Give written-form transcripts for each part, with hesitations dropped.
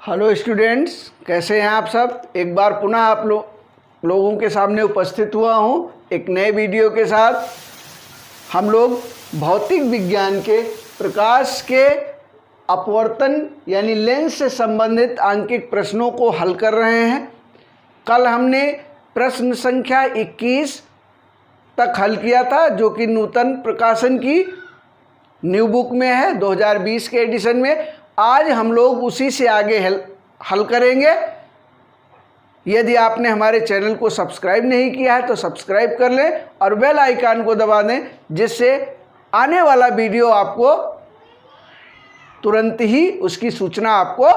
Hello students, कैसे हैं आप सब। एक बार पुनः आप लोगों के सामने उपस्थित हुआ हूं एक नए वीडियो के साथ। हम लोग भौतिक विज्ञान के प्रकाश के अपवर्तन यानी लेंस से संबंधित आंकिक प्रश्नों को हल कर रहे हैं। कल हमने प्रश्न संख्या 21 तक हल किया था, जो कि नूतन प्रकाशन की न्यू बुक में है 2020 के एडिशन में। आज हम लोग उसी से आगे हल करेंगे। यदि आपने हमारे चैनल को सब्सक्राइब नहीं किया है तो सब्सक्राइब कर लें और बेल आइकन को दबा दें, जिससे आने वाला वीडियो आपको तुरंत ही उसकी सूचना आपको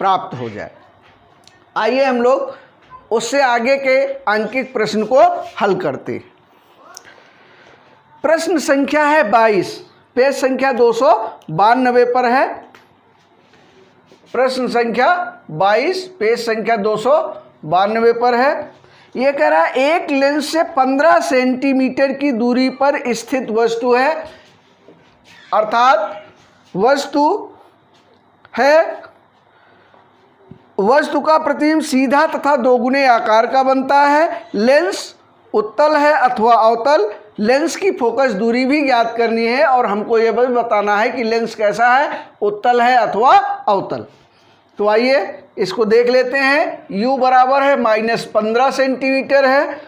प्राप्त हो जाए। आइए हम लोग उससे आगे के आंकिक प्रश्न को हल करते हैं। प्रश्न संख्या है 22, पेज संख्या 292 पर है। प्रश्न संख्या 22 पेज संख्या 292 पर है। ये कह रहा है एक लेंस से 15 सेंटीमीटर की दूरी पर स्थित वस्तु है, अर्थात वस्तु का प्रतिबिंब सीधा तथा दोगुने आकार का बनता है। लेंस उत्तल है अथवा अवतल। लेंस की फोकस दूरी भी ज्ञात करनी है और हमको यह भी बताना है कि लेंस कैसा है, उत्तल है अथवा अवतल। तो आइए इसको देख लेते हैं। u बराबर है -15 सेंटीमीटर है।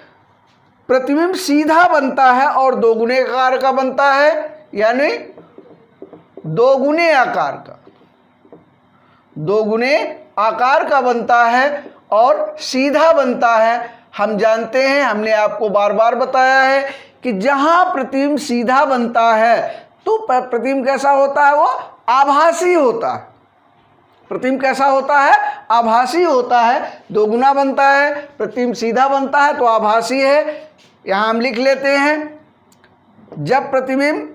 प्रतिबिंब सीधा बनता है और दोगुने आकार का बनता है, यानी दोगुने आकार का बनता है और सीधा बनता है। हम जानते हैं, हमने आपको बार बार बताया है कि जहां प्रतिबिंब सीधा बनता है तो प्रतिबिंब कैसा होता है, वो आभासी होता है। प्रतिबिंब कैसा होता है, आभासी होता है। दोगुना बनता है, प्रतिबिंब सीधा बनता है तो आभासी है। यहां हम लिख लेते हैं, जब प्रतिबिंब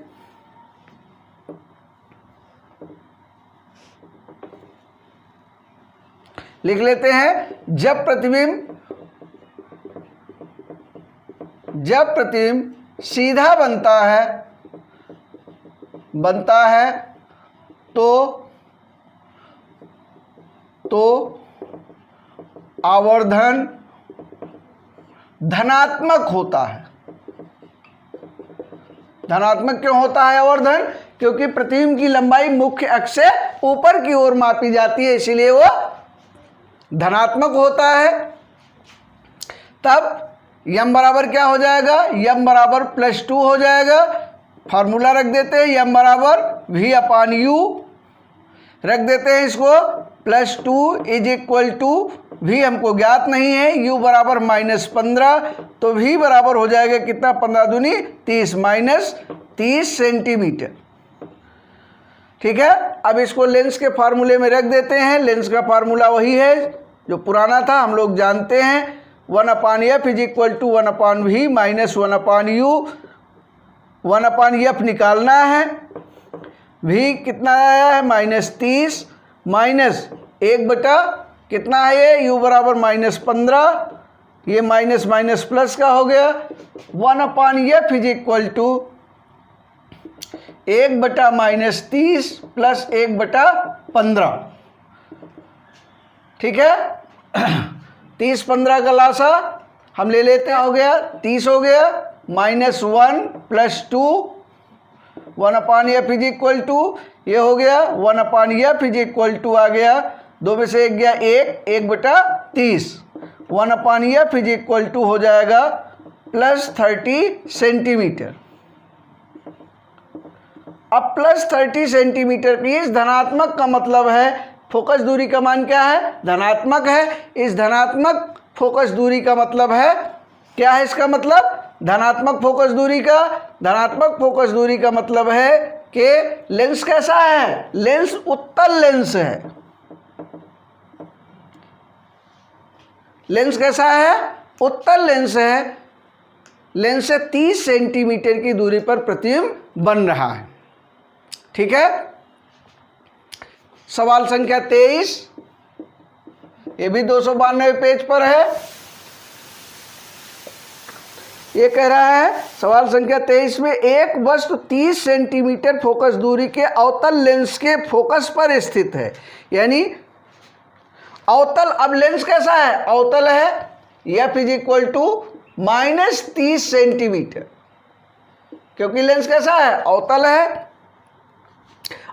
जब प्रतिबिंब सीधा बनता है तो आवर्धन धनात्मक होता है। धनात्मक क्यों होता है आवर्धन? क्योंकि प्रतिबिंब की लंबाई मुख्य अक्ष से ऊपर की ओर मापी जाती है, इसीलिए वो धनात्मक होता है। तब यम बराबर क्या हो जाएगा, यम बराबर +2 हो जाएगा। फार्मूला रख देते हैं, यम बराबर v/u रख देते हैं इसको। +2 = v हमको ज्ञात नहीं है, u बराबर -15, तो v बराबर हो जाएगा कितना, 15 दूनी 30 -30 सेंटीमीटर। ठीक है। अब इसको लेंस के फार्मूले में रख देते हैं। लेंस का फार्मूला वही है जो पुराना था, हम लोग जानते हैं। 1/f = 1/v -1/u। 1/f निकालना है। v कितना आया है, -30 माइनस 1 कितना है ये, u बराबर -15, ये माइनस माइनस प्लस का हो गया। 1/f = 1/-30 + 1/15। ठीक है। 30-15 का लासा हम ले लेते हैं, हो गया 30 हो गया। -1 + 2 1/f = ये हो गया 1/f = आ गया, 2 में से 1 गया 1/30। 1/f = हो जाएगा +30 सेंटीमीटर। अब +30 सेंटीमीटर प्लीज, धनात्मक का मतलब है फोकस दूरी का मान क्या है, धनात्मक है। इस धनात्मक फोकस दूरी का मतलब है, क्या है इसका मतलब, धनात्मक फोकस दूरी का मतलब है कि लेंस कैसा है, लेंस उत्तल लेंस है। लेंस कैसा है, उत्तल लेंस है। लेंस से 30 सेंटीमीटर की दूरी पर प्रतिबिंब बन रहा है। ठीक है। सवाल संख्या 23, ये भी 292 पेज पर है। ये कह रहा है सवाल संख्या 23 में एक वस्तु 30 सेंटीमीटर फोकस दूरी के अवतल लेंस के फोकस पर स्थित है, यानी अवतल, अब लेंस कैसा है, अवतल है, F is equal to -30 centimetre, क्योंकि लेंस कैसा है, अवतल है,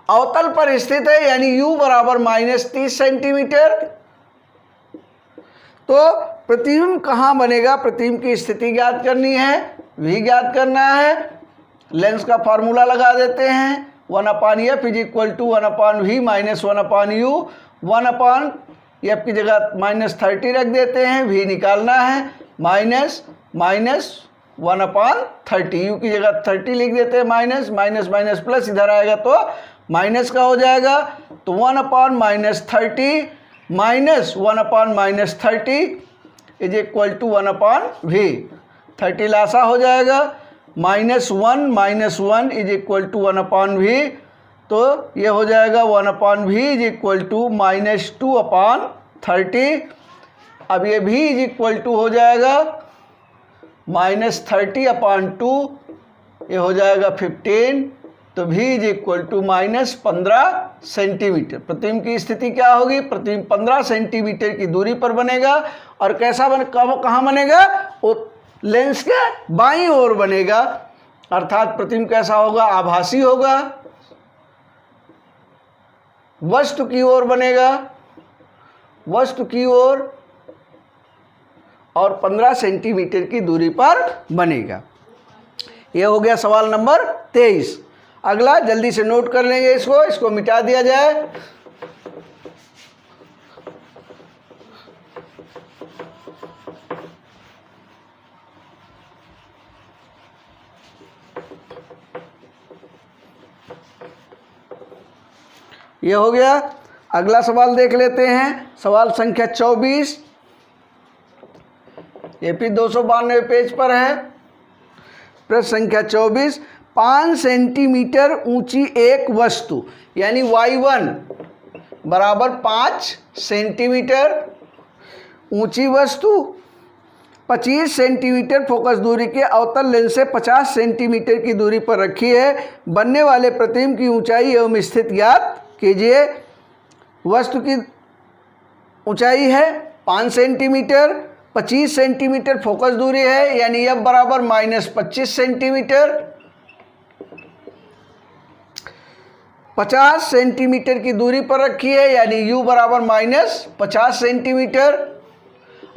अवतल पर स्थित है, यानी U बराबर -30 सेंटीमीटर। तो प्रतिबिंब कहाँ बनेगा, प्रतिबिंब की स्थिति ज्ञात करनी है, V ज्ञात करना है। लेंस का फार्मूला लगा देते हैं, 1/F is equal to 1/V minus 1/U, 1/F की जगह -30 रख देते हैं, V निकालना है, माइनस 1/30, U की जगह 30 लिख देते हैं, माइनस माइनस माइनस प्लस, इधर आएगा तो माइनस का हो जाएगा, तो 1/-30 minus 1/-30 is equal to 1/V, 30 लासा हो जाएगा, -1 इज इक्वल टू 1/V, तो ये हो जाएगा 1/V इज इक्वल टू -2/30। अब ये V इज इक्वल टू हो जाएगा -30/2, ये हो जाएगा 15, तो V is equal to -15 centimetre. प्रतिबिंब की स्थिति क्या होगी, प्रतिबिंब 15 सेंटीमीटर की दूरी पर बनेगा, और कैसा कहाँ बनेगा, वो लेंस के बाईं ओर बनेगा, अर्थात प्रतिबिंब कैसा होगा, आभासी होगा, वस्तु की ओर बनेगा, वस्तु की ओर, और 15 सेंटीमीटर की दूरी पर बनेगा। यह हो गया सवाल नंबर 23। अगला जल्दी से नोट कर लेंगे, इसको मिटा दिया जाए। ये हो गया। अगला सवाल देख लेते हैं, सवाल संख्या 24, ये भी 292 पेज पर है। प्रश्न संख्या 24, 5 सेंटीमीटर ऊंची एक वस्तु, यानी y1 बराबर 5 सेंटीमीटर ऊंची वस्तु 25 सेंटीमीटर फोकस दूरी के अवतल लेंस से 50 सेंटीमीटर की दूरी पर रखी है। बनने वाले प्रतिबिंब की ऊंचाई एवं स्थिति ज्ञात कीजिए। वस्तु की ऊंचाई है 5 सेंटीमीटर, 25 सेंटीमीटर फोकस दूरी है, यानी F बराबर -25 सेंटीमीटर, 50 सेंटीमीटर की दूरी पर रखी है, यानी U बराबर -50 सेंटीमीटर।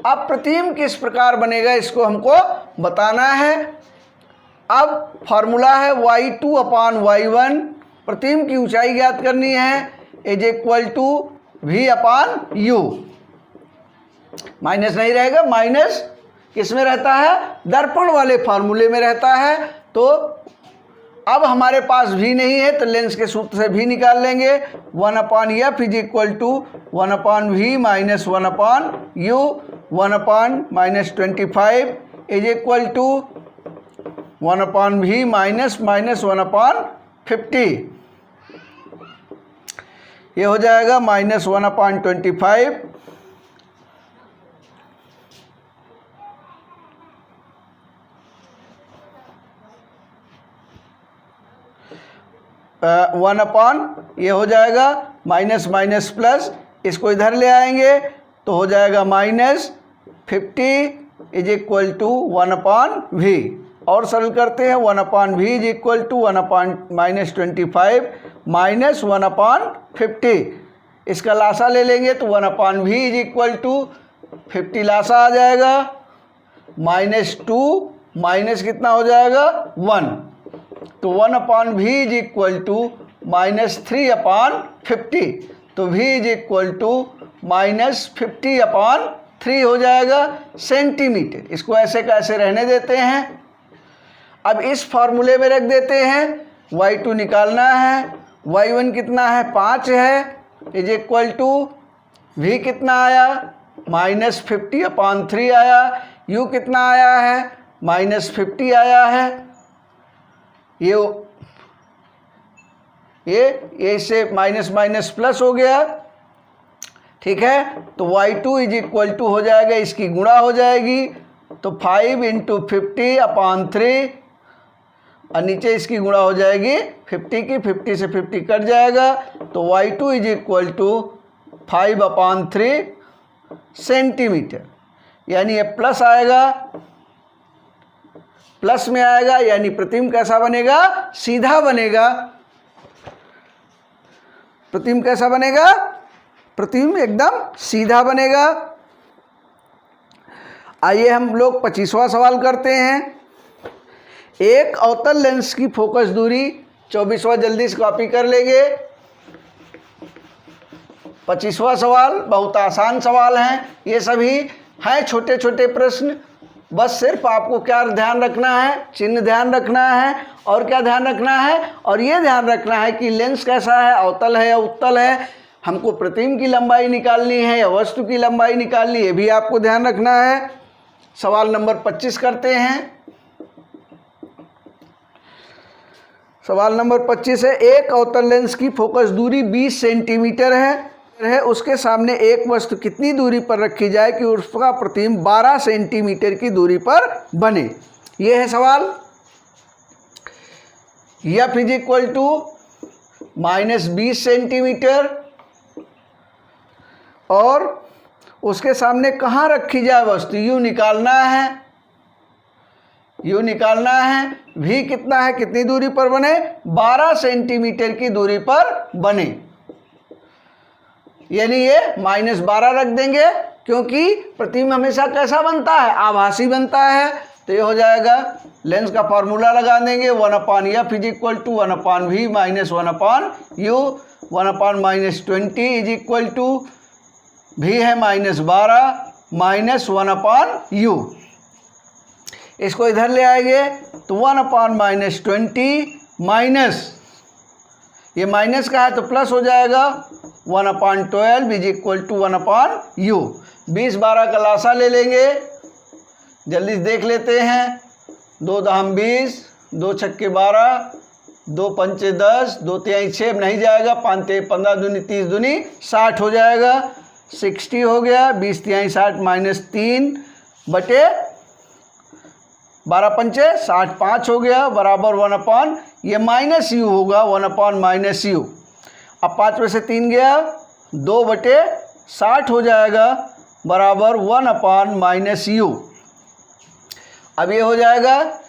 अब प्रतिबिंब किस प्रकार बनेगा, इसको हमको बताना है। अब फॉर्मूला है y2/y1, प्रतिबिंब की ऊंचाई ज्ञात करनी है, is equal to V/U, minus नहीं रहेगा, माइनस किस में रहता है, दर्पण वाले फार्मूले में रहता है। तो अब हमारे पास V नहीं है, तो लेंस के सूत्र से V निकाल लेंगे, 1/F is equal to 1/V minus 1/U, 1/-25 is equal to 1/V minus 1/50, ये हो जाएगा -1/25, ये हो जाएगा माइनस माइनस प्लस, इसको इधर ले आएंगे तो हो जाएगा -50 इज इक्वल टू 1/V, और सरल करते हैं, 1/V is equal to 1/-25 minus 1/50, इसका लासा ले लेंगे तो 1/V इज इक्वल टू 50 लासा आ जाएगा, -2 माइनस कितना हो जाएगा 1, तो 1/V इज इक्वल टू -3/50, तो V इज इक्वल टू -50/3 हो जाएगा सेंटीमीटर। इसको ऐसे कैसे रहने देते हैं। अब इस फार्मूले में रख देते हैं, y2 निकालना है, y1 कितना है 5 है, इज इक्वल टू V कितना आया -50/3 आया, U कितना आया है -50 आया है, ये इससे माइनस माइनस प्लस हो गया, ठीक है। तो y2 इज इक्वल टू हो जाएगा, इसकी गुणा हो जाएगी, तो 5 × 50/3, और नीचे इसकी गुणा हो जाएगी 50 की, 50 से 50 कट जाएगा, तो y2 is equal to 5/3 centimetre, यानी ये प्लस आएगा, प्लस में आएगा, यानी प्रतिबिंब कैसा बनेगा, सीधा बनेगा। प्रतिबिंब कैसा बनेगा, प्रतिबिंब एकदम सीधा बनेगा। आइए हम लोग 25वां सवाल करते हैं। एक अवतल लेंस की फोकस दूरी, 24वां जल्दी से कॉपी कर लेंगे। 25वां सवाल बहुत आसान सवाल हैं, ये सभी हैं छोटे छोटे प्रश्न। बस सिर्फ आपको क्या ध्यान रखना है, चिन्ह ध्यान रखना है, और क्या ध्यान रखना है, और ये ध्यान रखना है कि लेंस कैसा है, अवतल है या उत्तल है, हमको प्रतिबिंब की लंबाई निकालनी है या वस्तु की लंबाई निकालनी है, ये भी आपको ध्यान रखना है। सवाल नंबर 25 करते हैं। सवाल नंबर 25 है, एक अवतल लेंस की फोकस दूरी 20 सेंटीमीटर है, उसके सामने एक वस्तु कितनी दूरी पर रखी जाए कि उसका प्रतिबिंब 12 सेंटीमीटर की दूरी पर बने। यह है सवाल। F is equal to -20 centimetre, और उसके सामने कहाँ रखी जाए वस्तु, यू निकालना है, यू निकालना है। V कितना है, कितनी दूरी पर बने, 12 सेंटीमीटर की दूरी पर बने, यानी ये -12 रख देंगे, क्योंकि प्रतिबिंब हमेशा कैसा बनता है, आभासी बनता है। तो ये हो जाएगा, लेंस का फॉर्मूला लगा देंगे, 1/F is equal to 1/V minus 1/U, 1/-20 is equal to V है -12 माइनस 1/U। इसको इधर ले आएंगे तो 1/-20 माइनस, ये माइनस का है तो प्लस हो जाएगा, 1/12 इज इक्वल टू 1/U। 20-12 का लासा ले लेंगे, जल्दी से देख लेते हैं। 2 दाम 20, 2 छक्के 12, 2 पंचे 10, 2 तिहाई 6 नहीं जाएगा, 5 ते 15 दूनी 30 दूनी 60 हो जाएगा, 60 हो गया। 20 तिहाई 60 -3 बटे 12 पंचे 60, 5 हो गया, बराबर 1/, ये -U होगा, 1/-U। अब 5 में से 3 गया, 2 बटे 60 हो जाएगा, बराबर 1/-U। अब ये हो जाएगा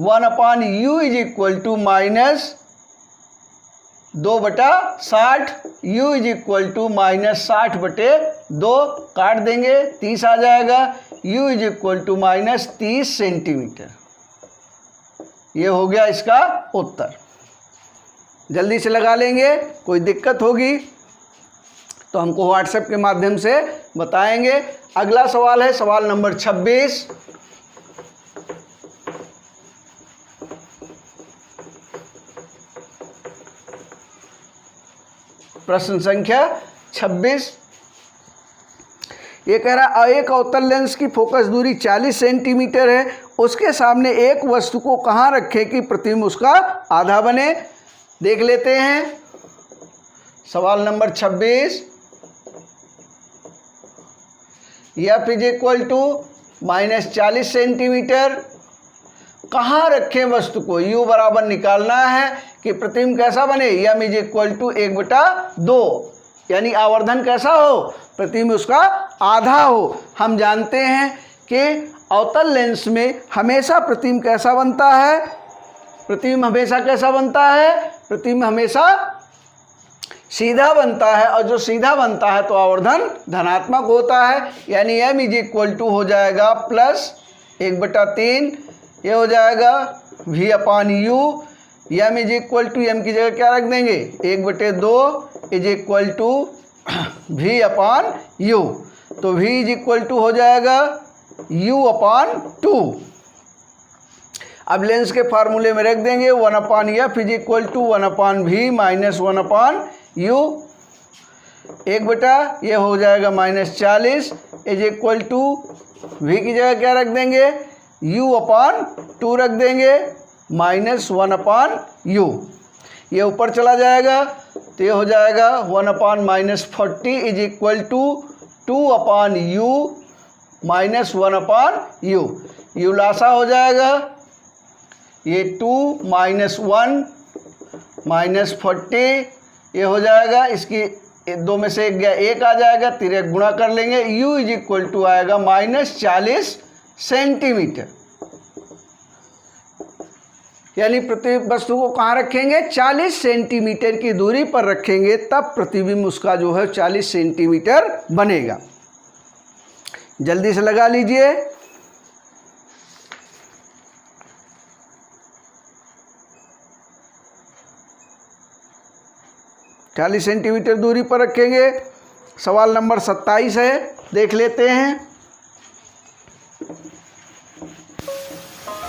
1/U is equal to -2/60, U is equal to -60 बटे 2, काट देंगे 30 आ जाएगा, U is equal to -30 centimetre. ये हो गया इसका उत्तर। जल्दी से लगा लेंगे, कोई दिक्कत होगी तो हमको व्हाट्सएप के माध्यम से बताएंगे। अगला सवाल है सवाल नंबर 26। प्रश्न संख्या 26, ये कह रहा है एक अवतल लेंस की फोकस दूरी 40 सेंटीमीटर है, उसके सामने एक वस्तु को कहाँ रखें कि प्रतिबिंब उसका आधा बने। देख लेते हैं सवाल number 26। F is equal to -40 centimetre, कहाँ रखें वस्तु को, U बराबर निकालना है कि प्रतिबिंब कैसा बने, M इज इक्वल टू 1/2, यानी आवर्धन कैसा हो, प्रतिबिंब उसका आधा हो। हम जानते हैं कि अवतल लेंस में हमेशा प्रतिबिंब कैसा बनता है, प्रतिबिंब हमेशा कैसा बनता है, प्रतिबिंब हमेशा सीधा बनता है, और जो सीधा बनता है तो आवर्धन धनात्मक होता है, यानी M इज इक्वल टू हो जाएगा +1/3, ये हो जाएगा V/U। M is equal to, M की जगह क्या रख देंगे, 1/2 इज इक्वल टू V/U। तो V इज इक्वल टू हो जाएगा U/2। अब लेंस के फार्मूले में रख देंगे 1/F is equal to 1/V minus 1/U, 1/, ये हो जाएगा -40 इज इक्वल टू V की जगह क्या रख देंगे, U/2 रख देंगे, -1/U। ये ऊपर चला जाएगा तो ये हो जाएगा 1/-40 is equal to 2/U minus 1/U। U लासा हो जाएगा, ये 2 -1 -40, ये हो जाएगा, इसकी दो में से एक गया, एक आ जाएगा, तिरक गुणा कर लेंगे, u इज इक्वल टू आएगा -40 सेंटीमीटर। यानी प्रतिबिंब वस्तु को कहाँ रखेंगे? 40 सेंटीमीटर की दूरी पर रखेंगे, तब प्रतिबिंब उसका जो है 40 सेंटीमीटर बनेगा। जल्दी से लगा लीजिए। चालीस सेंटीमीटर दूरी पर रखेंगे। सवाल नंबर 27 है, देख लेते हैं।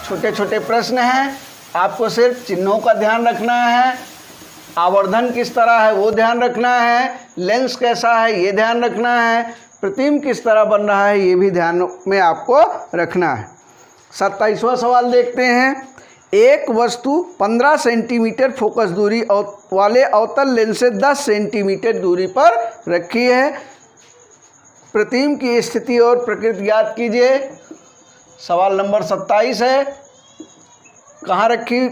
छोटे छोटे प्रश्न हैं, आपको सिर्फ चिन्हों का ध्यान रखना है, आवर्धन किस तरह है वो ध्यान रखना है, लेंस कैसा है ये ध्यान रखना है, प्रतिबिंब किस तरह बन रहा है ये भी ध्यान में आपको रखना है। 27वां सवाल देखते हैं। एक वस्तु 15 सेंटीमीटर फोकस दूरी वाले अवतल लेंस से 10 सेंटीमीटर दूरी पर रखी है। प्रतिबिंब की स्थिति और प्रकृति ज्ञात कीजिए। सवाल नंबर 27 है, कहाँ रखी?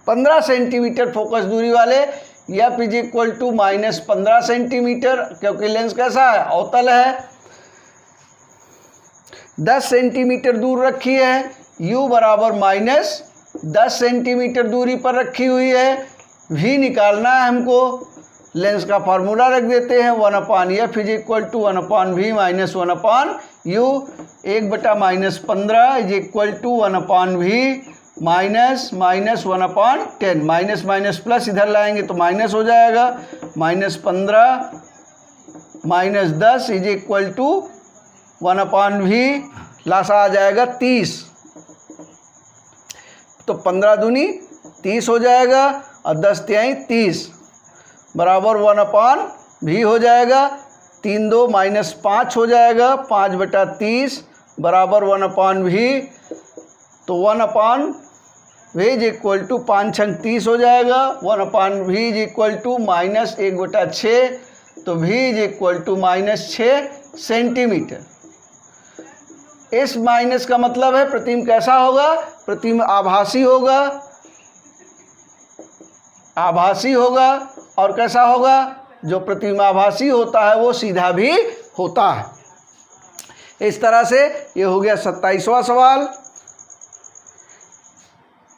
15 सेंटीमीटर फोकस दूरी वाले F is equal to -15 centimetre, क्योंकि लेंस कैसा है? अवतल है। 10 सेंटीमीटर दूर रखी है, u बराबर -10 सेंटीमीटर दूरी पर रखी हुई है। v निकालना है हमको, लेंस का फार्मूला रख देते हैं, 1/f is equal to 1/v minus 1/u, 1/-15 is equal to 1/v minus 1/10, minus minus plus इधर लाएंगे तो माइनस हो जाएगा, -15 -10 इज इक्वल टू 1/v, लासा आ जाएगा 30, तो 15 दूनी 30 हो जाएगा और 10 तिहाई 30 बराबर 1/v हो जाएगा। 3 2 -5 हो जाएगा, 5/30 बराबर 1/v, तो 1/v इज इक्वल टू 5 छंग 30 हो जाएगा, 1/v इज इक्वल टू -1/6, तो v is equal to -6 centimetre. इस माइनस का मतलब है प्रतिबिंब कैसा होगा? प्रतिबिंब आभासी होगा, आभासी होगा, और कैसा होगा? जो प्रतिबिंब आभासी होता है वो सीधा भी होता है। इस तरह से ये हो गया 27वां सवाल।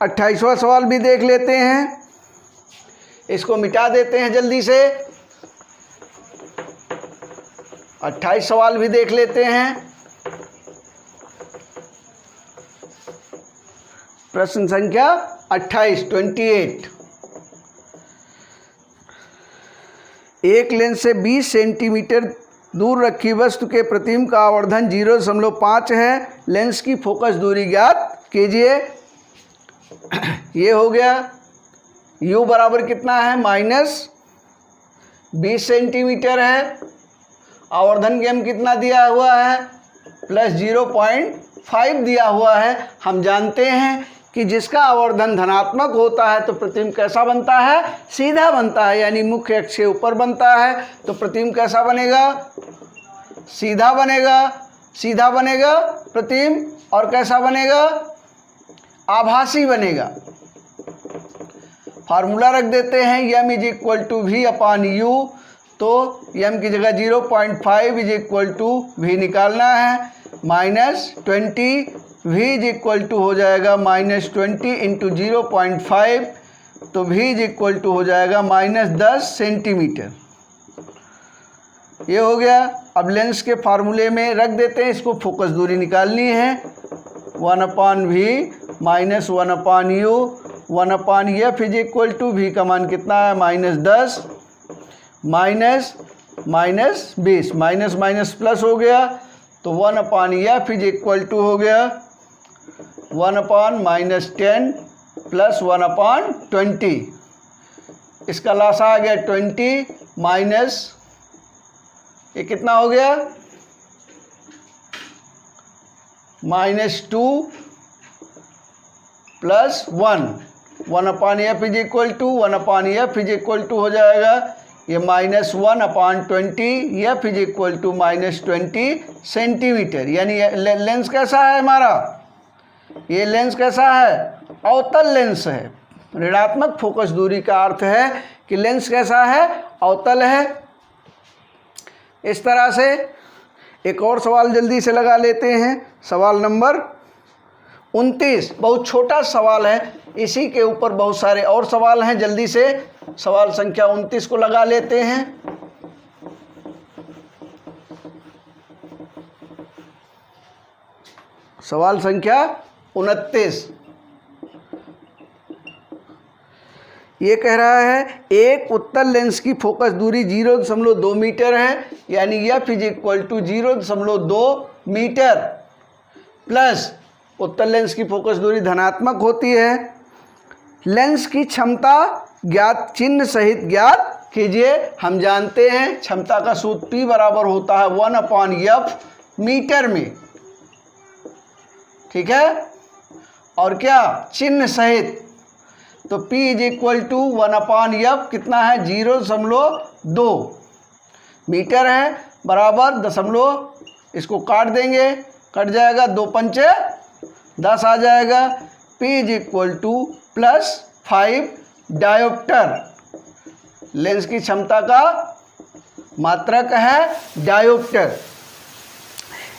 28वां सवाल भी देख लेते हैं, इसको मिटा देते हैं जल्दी से। 28 सवाल भी देख लेते हैं। प्रश्न संख्या 28। एक लेंस से 20 सेंटीमीटर दूर रखी वस्तु के प्रतिबिंब का आवर्धन 0.5 है। लेंस की फोकस दूरी ज्ञात कीजिए। ये हो गया, u बराबर कितना है? -20 सेंटीमीटर है। आवर्धन गेम कितना दिया हुआ है? +0.5 दिया हुआ है। हम जानते हैं कि जिसका आवर्धन धनात्मक होता है तो प्रतिबिंब कैसा बनता है? सीधा बनता है, यानी मुख्य अक्ष के ऊपर बनता है। तो प्रतिबिंब कैसा बनेगा? सीधा बनेगा, सीधा बनेगा प्रतिबिंब, और कैसा बनेगा? आभासी बनेगा। फार्मूला रख देते हैं, m is equal to v/u, तो m की जगह 0.5 इज इक्वल टू v निकालना है, -20, v इज इक्वल टू हो जाएगा -20 इंटू 0.5, तो v इज इक्वल टू हो जाएगा -10 सेंटीमीटर। ये हो गया। अब लेंस के फार्मूले में रख देते हैं, इसको फोकस दूरी निकालनी है, 1/v minus 1/u, 1/f is equal to v का मान कितना है? -10 माइनस 20, माइनस माइनस प्लस हो गया, तो 1/f इज इक्वल टू हो गया 1/-10 प्लस 1/20। इसका लासा आ गया 20 माइनस, ये कितना हो गया? -2 plus 1, 1/f is equal to 1/f is equal to हो जाएगा ये -1/20, f is equal to -20 centimetre. यानी लेंस कैसा है हमारा? ये लेंस कैसा है? अवतल लेंस है। ऋणात्मक फोकस दूरी का अर्थ है कि लेंस कैसा है, अवतल है। इस तरह से एक और सवाल जल्दी से लगा लेते हैं। सवाल नंबर 29 बहुत छोटा सवाल है, इसी के ऊपर बहुत सारे और सवाल हैं। जल्दी से सवाल संख्या 29 को लगा लेते हैं। सवाल संख्या 29 ये कह रहा है एक उत्तल लेंस की फोकस दूरी 0.2 मीटर है, यानी F = 0.2 मीटर प्लस उत्तल लेंस की फोकस दूरी धनात्मक होती है। लेंस की क्षमता ज्ञात चिन्ह सहित ज्ञात कीजिए। हम जानते हैं क्षमता का सूत्र P बराबर होता है 1/F मीटर में, ठीक है। और क्या, चिन्ह सहित, तो P = 1/F कितना है, 0.2 मीटर है, बराबर दशमलव, इसको काट देंगे, कट जाएगा, 2 पंचे 10 आ जाएगा। P = +5 डायोप्टर, लेंस की क्षमता का मात्रक है डायोप्टर।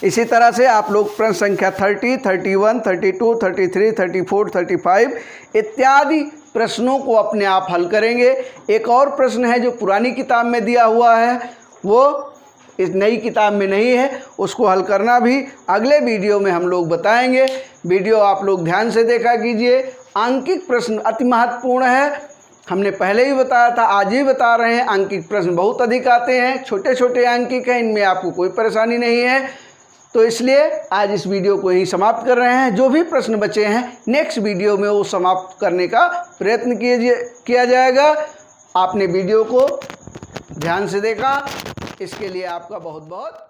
इसी तरह से आप लोग प्रश्न संख्या 30, 31, 32, 33, 34, 35 इत्यादि प्रश्नों को अपने आप हल करेंगे। एक और प्रश्न है जो पुरानी किताब में दिया हुआ है, वो इस नई किताब में नहीं है, उसको हल करना भी अगले वीडियो में हम लोग बताएंगे। वीडियो आप लोग ध्यान से देखा कीजिए। आंकिक प्रश्न अति महत्वपूर्ण है, हमने पहले ही बताया था, आज भी बता रहे हैं। आंकिक प्रश्न बहुत अधिक आते हैं, छोटे छोटे आंकिक हैं, इनमें आपको कोई परेशानी नहीं है। तो इसलिए आज इस वीडियो को यहीं समाप्त कर रहे हैं। जो भी प्रश्न बचे हैं नेक्स्ट वीडियो में वो समाप्त करने का प्रयत्न किया जाएगा। आपने वीडियो को ध्यान से देखा, इसके लिए आपका बहुत बहुत